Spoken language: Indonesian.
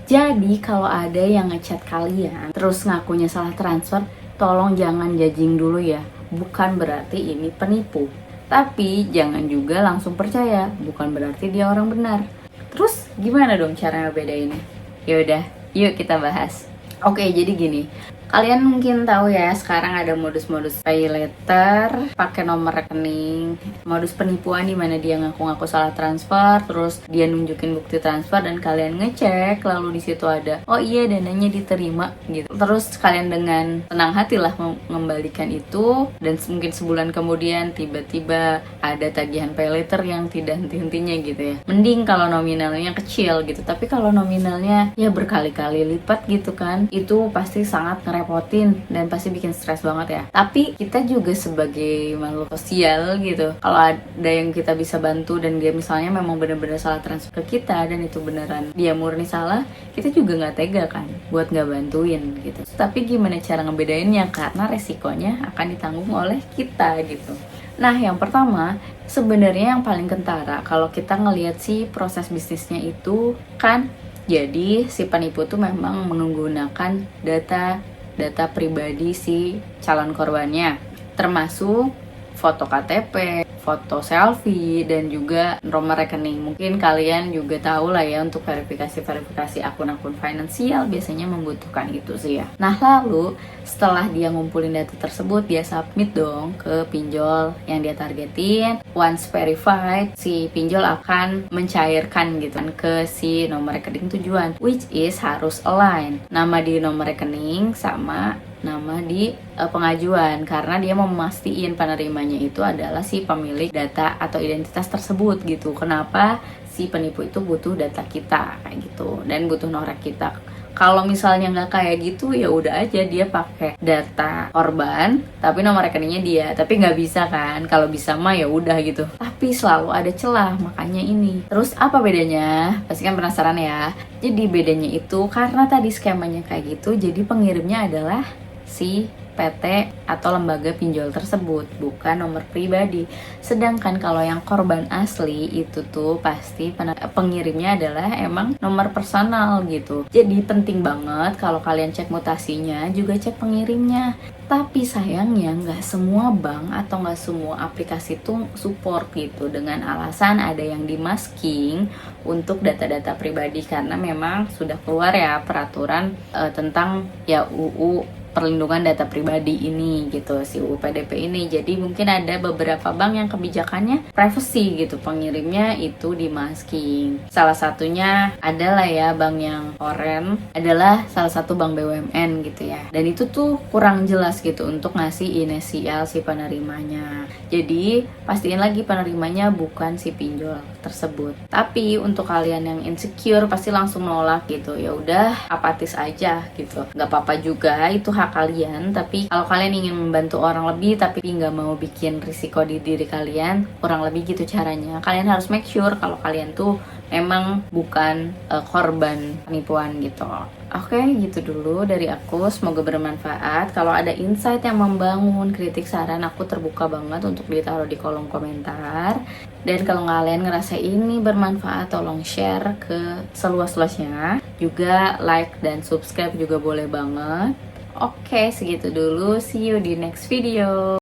Jadi kalau ada yang ngechat kalian terus ngakunya salah transfer, tolong jangan judging dulu ya. Bukan berarti ini penipu. Tapi jangan juga langsung percaya, bukan berarti dia orang benar. Terus gimana dong cara ngebedainnya? Yaudah, yuk kita bahas. Oke, jadi gini. Kalian mungkin tahu ya, sekarang ada modus-modus pay letter, pakai nomor rekening, modus penipuan di mana dia ngaku-ngaku salah transfer, terus dia nunjukin bukti transfer dan kalian ngecek, lalu di situ ada, oh iya dananya diterima gitu. Terus kalian dengan tenang hati lah mengembalikan itu, dan mungkin sebulan kemudian tiba-tiba ada tagihan pay letter yang tidak henti-hentinya gitu ya. Mending kalau nominalnya kecil gitu, tapi kalau nominalnya ya berkali-kali lipat gitu kan, itu pasti sangat repotin dan pasti bikin stres banget ya. Tapi kita juga sebagai makhluk sosial gitu, kalau ada yang kita bisa bantu dan dia misalnya memang benar-benar salah transfer ke kita dan itu beneran dia murni salah, kita juga nggak tega kan buat nggak bantuin gitu. Tapi gimana cara ngebedainnya, karena resikonya akan ditanggung oleh kita gitu. Nah, yang pertama, sebenarnya yang paling kentara kalau kita ngelihat sih proses bisnisnya itu kan, jadi si penipu tuh memang menggunakan data pribadi si calon korbannya, termasuk foto KTP, foto selfie, dan juga nomor rekening. Mungkin kalian juga tahu lah ya, untuk verifikasi akun-akun finansial biasanya membutuhkan itu sih ya. Nah, lalu setelah dia ngumpulin data tersebut, dia submit dong ke pinjol yang dia targetin. Once verified, si pinjol akan mencairkan gitu kan ke si nomor rekening tujuan, which is harus align nama di nomor rekening sama nama di pengajuan, karena dia mau memastikan penerimanya itu adalah si pemilik data atau identitas tersebut gitu. Kenapa si penipu itu butuh data kita kayak gitu dan butuh norek kita. Kalau misalnya nggak kayak gitu, ya udah aja dia pakai data korban tapi nomor rekeningnya dia, tapi nggak bisa kan. Kalau bisa mah ya udah gitu, tapi selalu ada celah, makanya ini. Terus apa bedanya? Pasti kan penasaran ya. Jadi bedanya itu karena tadi skemanya kayak gitu, jadi pengirimnya adalah si PT atau lembaga pinjol tersebut, bukan nomor pribadi. Sedangkan kalau yang korban asli itu tuh pasti pengirimnya adalah emang nomor personal gitu. Jadi penting banget kalau kalian cek mutasinya, juga cek pengirimnya. Tapi sayangnya nggak semua bank atau nggak semua aplikasi tuh support gitu, dengan alasan ada yang di-masking untuk data-data pribadi, karena memang sudah keluar ya peraturan tentang ya UU perlindungan data pribadi ini gitu, si UU PDP ini. Jadi mungkin ada beberapa bank yang kebijakannya privacy gitu, pengirimnya itu di masking. Salah satunya adalah ya bank yang oren adalah salah satu bank BUMN gitu ya, dan itu tuh kurang jelas gitu untuk ngasih inisial si penerimanya. Jadi pastiin lagi penerimanya bukan si pinjol tersebut. Tapi untuk kalian yang insecure pasti langsung nolak gitu, ya udah apatis aja gitu, nggak apa-apa juga, itu hak kalian. Tapi kalau kalian ingin membantu orang lebih tapi nggak mau bikin risiko di diri kalian, kurang lebih gitu caranya. Kalian harus make sure kalau kalian tuh memang bukan korban penipuan gitu. Oke, gitu dulu dari aku, semoga bermanfaat. Kalau ada insight yang membangun, kritik, saran, aku terbuka banget untuk ditaruh di kolom komentar. Dan kalau kalian ngerasa ini bermanfaat, tolong share ke seluas-luasnya. Juga like dan subscribe juga boleh banget. Oke, segitu dulu. See you di next video.